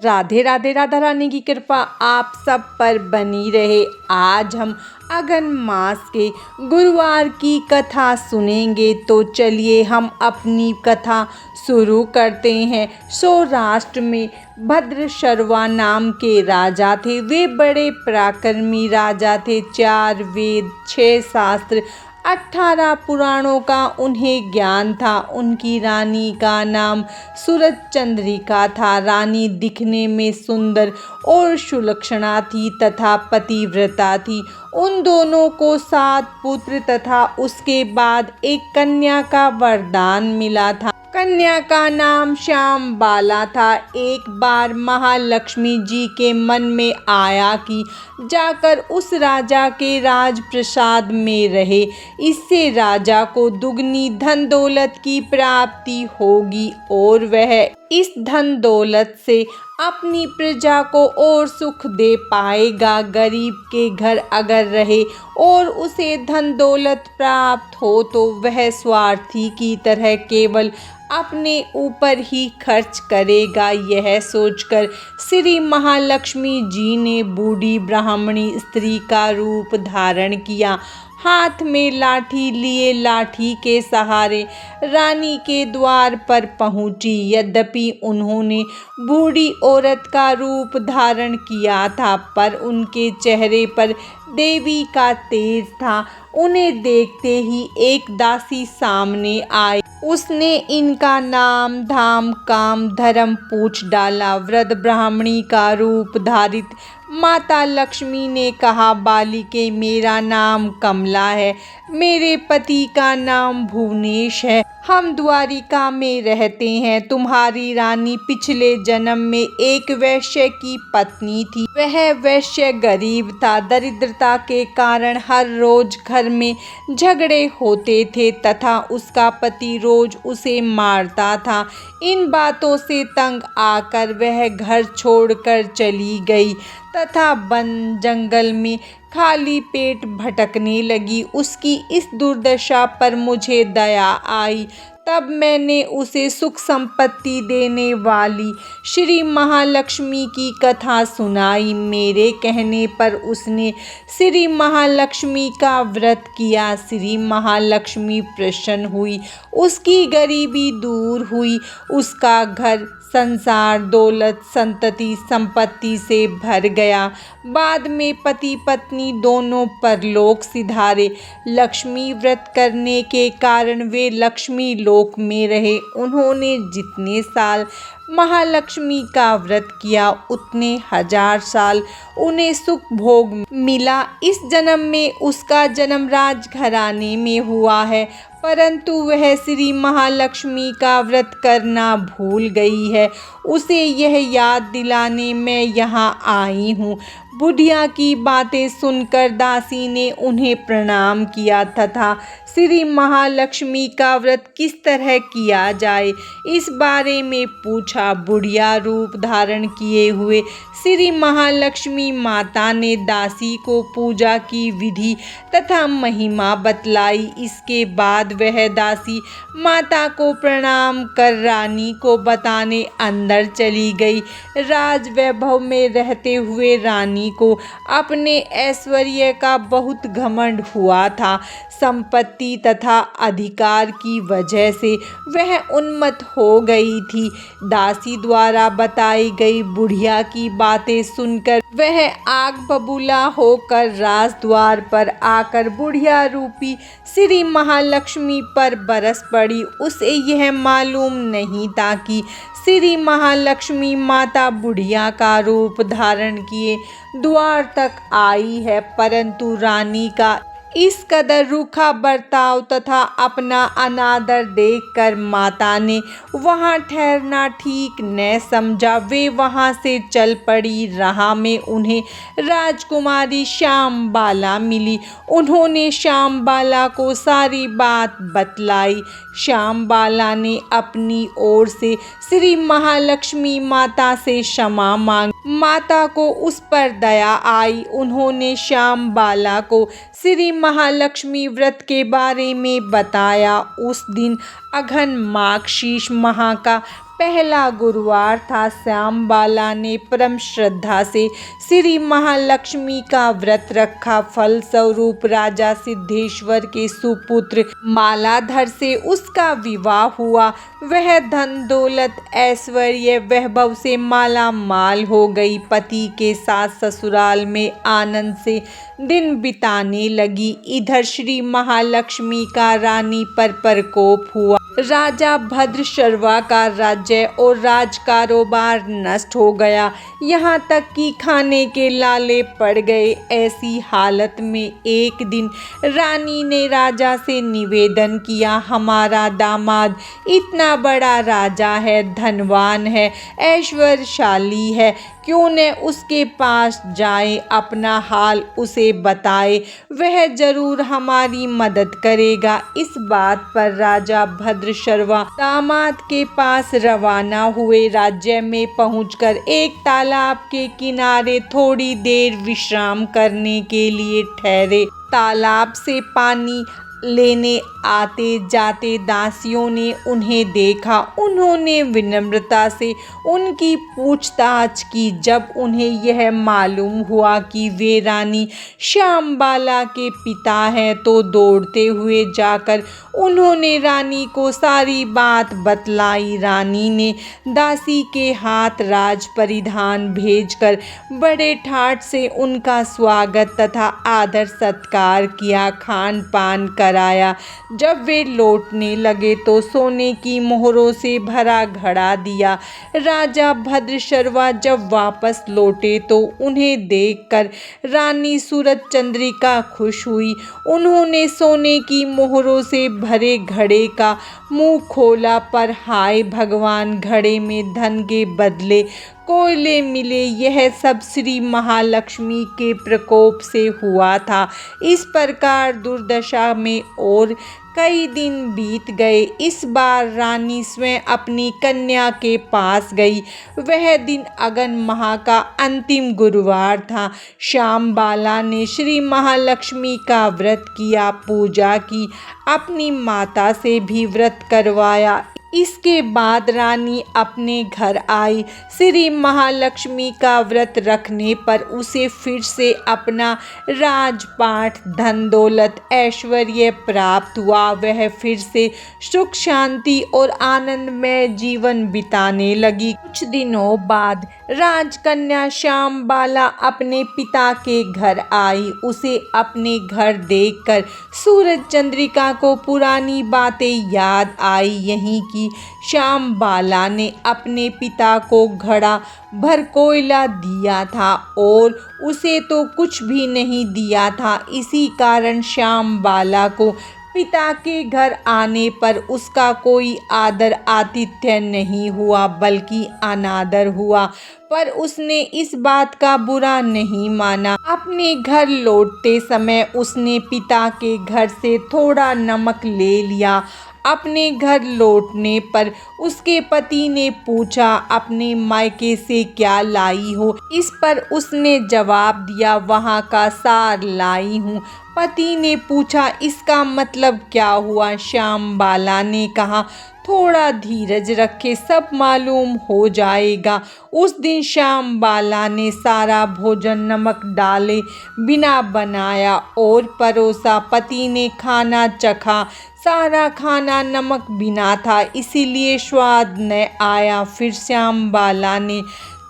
राधे राधे। राधा रानी की कृपा आप सब पर बनी रहे। आज हम अगन मास के गुरुवार की कथा सुनेंगे। तो चलिए हम अपनी कथा शुरू करते हैं। सौराष्ट्र में भद्रशर्वा नाम के राजा थे। वे बड़े पराक्रमी राजा थे। 4 वेद, 6 शास्त्र, 18 पुराणों का उन्हें ज्ञान था। उनकी रानी का नाम सूरज चंद्रिका था। रानी दिखने में सुंदर और सुलक्षणा थी तथा पतिव्रता थी। उन दोनों को 7 पुत्र तथा उसके बाद एक कन्या का वरदान मिला था। कन्या का नाम श्याम बाला था। एक बार महालक्ष्मी जी के मन में आया कि जाकर उस राजा के राजप्रसाद में रहे। इससे राजा को दुगनी धन दौलत की प्राप्ति होगी और वह इस धन दौलत से अपनी प्रजा को और सुख दे पाएगा। गरीब के घर अगर रहे और उसे धन दौलत प्राप्त हो तो वह स्वार्थी की तरह केवल अपने ऊपर ही खर्च करेगा। यह सोचकर श्री महालक्ष्मी जी ने बूढ़ी ब्राह्मणी स्त्री का रूप धारण किया। हाथ में लाठी लिए लाठी के सहारे रानी के द्वार पर पहुंची। यद्यपि उन्होंने बूढ़ी औरत का रूप धारण किया था पर उनके चेहरे पर देवी का तेज था। उन्हें देखते ही एक दासी सामने आई। उसने इनका नाम धाम काम धर्म पूछ डाला। वृद्ध ब्राह्मणी का रूप धारित माता लक्ष्मी ने कहा, बालिके मेरा नाम कमला है। मेरे पति का नाम भुवनेश है। हम द्वारिका में रहते हैं। तुम्हारी रानी पिछले जन्म में एक वैश्य की पत्नी थी। वह वैश्य गरीब था। दरिद्रता के कारण हर रोज घर में झगड़े होते थे तथा उसका पति रोज उसे मारता था। इन बातों से तंग आकर वह घर छोड़कर चली गई तथा वन जंगल में खाली पेट भटकने लगी। उसकी इस दुर्दशा पर मुझे दया आई। तब मैंने उसे सुख संपत्ति देने वाली श्री महालक्ष्मी की कथा सुनाई। मेरे कहने पर उसने श्री महालक्ष्मी का व्रत किया। श्री महालक्ष्मी प्रसन्न हुई। उसकी गरीबी दूर हुई। उसका घर संसार दौलत संतति संपत्ति से भर गया। बाद में पति पत्नी दोनों परलोक सिधारे। लक्ष्मी व्रत करने के कारण वे लक्ष्मी लोक में रहे। उन्होंने जितने साल महालक्ष्मी का व्रत किया उतने 1000 साल उन्हें सुख भोग मिला। इस जन्म में उसका जन्म राजघराने में हुआ है परंतु वह श्री महालक्ष्मी का व्रत करना भूल गई है। उसे यह याद दिलाने मैं यहाँ आई हूँ। बुढ़िया की बातें सुनकर दासी ने उन्हें प्रणाम किया तथा श्री महालक्ष्मी का व्रत किस तरह किया जाए इस बारे में पूछा। बुढ़िया रूप धारण किए हुए श्री महालक्ष्मी माता ने दासी को पूजा की विधि तथा महिमा बतलाई। इसके बाद वह दासी माता को प्रणाम कर रानी को बताने अंदर चली गई। राज वैभव में रहते हुए रानी को अपने ऐश्वर्य का बहुत घमंड हुआ था। संपत्ति तथा अधिकार की वजह से वह उन्मत्त हो गई थी। दासी द्वारा बताई गई बुढ़िया की बातें सुनकर वह आग बबूला होकर राजद्वार पर आकर बुढ़िया रूपी श्री महालक्ष्मी पर बरस पड़ी। उसे यह मालूम नहीं था कि श्री महालक्ष्मी माता बुढ़िया का रूप धारण किए द्वार तक आई है परंतु रानी का इस कदर रूखा बर्ताव तथा अपना अनादर देखकर माता ने वहां ठहरना ठीक न समझा। वे वहां से चल पड़ी। राह में उन्हें राजकुमारी श्याम बाला मिली। उन्होंने श्याम बाला को सारी बात बतलाई। श्याम बाला ने अपनी ओर से श्री महालक्ष्मी माता से क्षमा मांगी। माता को उस पर दया आई। उन्होंने श्याम बाला को श्री महालक्ष्मी व्रत के बारे में बताया। उस दिन अघन माघ शीष माह का पहला गुरुवार था। श्यामबाला ने परम श्रद्धा से श्री महालक्ष्मी का व्रत रखा। फलस्वरूप राजा सिद्धेश्वर के सुपुत्र मालाधर से उसका विवाह हुआ। वह धन दौलत ऐश्वर्य वैभव से माला माल हो गई। पति के साथ ससुराल में आनंद से दिन बिताने लगी। इधर श्री महालक्ष्मी का रानी पर प्रकोप हुआ। राजा भद्रशर्वा का राज्य और राज कारोबार नष्ट हो गया। यहाँ तक कि खाने के लाले पड़ गए। ऐसी हालत में एक दिन रानी ने राजा से निवेदन किया, हमारा दामाद इतना बड़ा राजा है, धनवान है, ऐश्वर्यशाली है, क्यों न उसके पास जाए, अपना हाल उसे बताए, वह जरूर हमारी मदद करेगा। इस बात पर राजा भद्रशर्वा दामाद के पास रवाना हुए। राज्य में पहुंचकर एक तालाब के किनारे थोड़ी देर विश्राम करने के लिए ठहरे। तालाब से पानी लेने आते जाते दासियों ने उन्हें देखा। उन्होंने विनम्रता से उनकी पूछताछ की। जब उन्हें यह मालूम हुआ कि वे रानी श्यामबाला के पिता हैं तो दौड़ते हुए जाकर उन्होंने रानी को सारी बात बतलाई। रानी ने दासी के हाथ राज परिधान भेजकर बड़े ठाट से उनका स्वागत तथा आदर सत्कार किया, खान पान कराया। जब वे लौटने लगे तो सोने की मोहरों से भरा घड़ा दिया। राजा भद्रशर्वा जब वापस लौटे तो उन्हें देखकर रानी सूरज चंद्रिका खुश हुई। उन्होंने सोने की मोहरों से भरे घड़े का मुंह खोला, पर हाय भगवान, घड़े में धन के बदले कोयले मिले। यह सब श्री महालक्ष्मी के प्रकोप से हुआ था। इस प्रकार दुर्दशा में और कई दिन बीत गए। इस बार रानी स्वयं अपनी कन्या के पास गई। वह दिन अगन माह का अंतिम गुरुवार था। श्यामबाला ने श्री महालक्ष्मी का व्रत किया, पूजा की, अपनी माता से भी व्रत करवाया। इसके बाद रानी अपने घर आई। श्री महालक्ष्मी का व्रत रखने पर उसे फिर से अपना राजपाट, धन दौलत, ऐश्वर्य प्राप्त हुआ। वह फिर से सुख शांति और आनंदमय जीवन बिताने लगी। कुछ दिनों बाद राजकन्या श्यामबाला अपने पिता के घर आई। उसे अपने घर देखकर सूरज चंद्रिका को पुरानी बातें याद आई। यहीं की श्यामबाला ने अपने पिता को घड़ा भर कोयला दिया था और उसे तो कुछ भी नहीं दिया था। इसी कारण श्यामबाला को पिता के घर आने पर उसका कोई आदर आतिथ्य नहीं हुआ, बल्कि अनादर हुआ। पर उसने इस बात का बुरा नहीं माना। अपने घर लौटते समय उसने पिता के घर से थोड़ा नमक ले लिया। अपने घर लौटने पर उसके पति ने पूछा, अपने मायके से क्या लाई हो? इस पर उसने जवाब दिया, वहाँ का सार लाई हूँ। पति ने पूछा, इसका मतलब क्या हुआ? श्यामबाला ने कहा, थोड़ा धीरज रखे, सब मालूम हो जाएगा। उस दिन श्यामबाला ने सारा भोजन नमक डाले बिना बनाया और परोसा। पति ने खाना चखा। सारा खाना नमक बिना था, इसीलिए स्वाद न आया। फिर श्यामबाला ने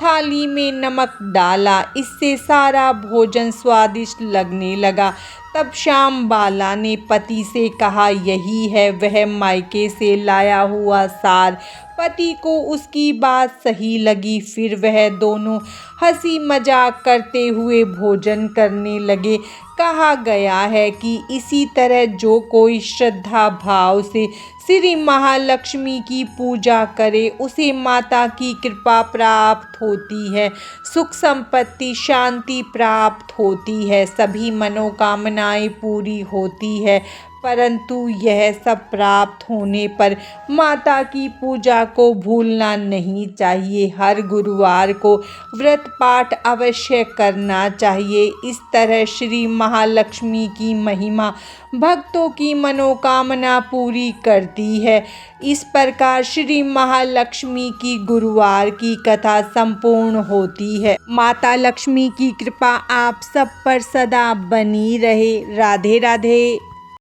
थाली में नमक डाला, इससे सारा भोजन स्वादिष्ट लगने लगा। तब श्यामबाला ने पति से कहा, यही है वह मायके से लाया हुआ सार। पति को उसकी बात सही लगी। फिर वह दोनों हंसी मजाक करते हुए भोजन करने लगे। कहा गया है कि इसी तरह जो कोई श्रद्धा भाव से श्री महालक्ष्मी की पूजा करे उसे माता की कृपा प्राप्त होती है, सुख संपत्ति शांति प्राप्त होती है, सभी मनोकामनाएं पूरी होती है। परंतु यह सब प्राप्त होने पर माता की पूजा को भूलना नहीं चाहिए। हर गुरुवार को व्रत पाठ अवश्य करना चाहिए। इस तरह श्री महालक्ष्मी की महिमा भक्तों की मनोकामना पूरी करती है। इस प्रकार श्री महालक्ष्मी की गुरुवार की कथा संपूर्ण होती है। माता लक्ष्मी की कृपा आप सब पर सदा बनी रहे। राधे राधे।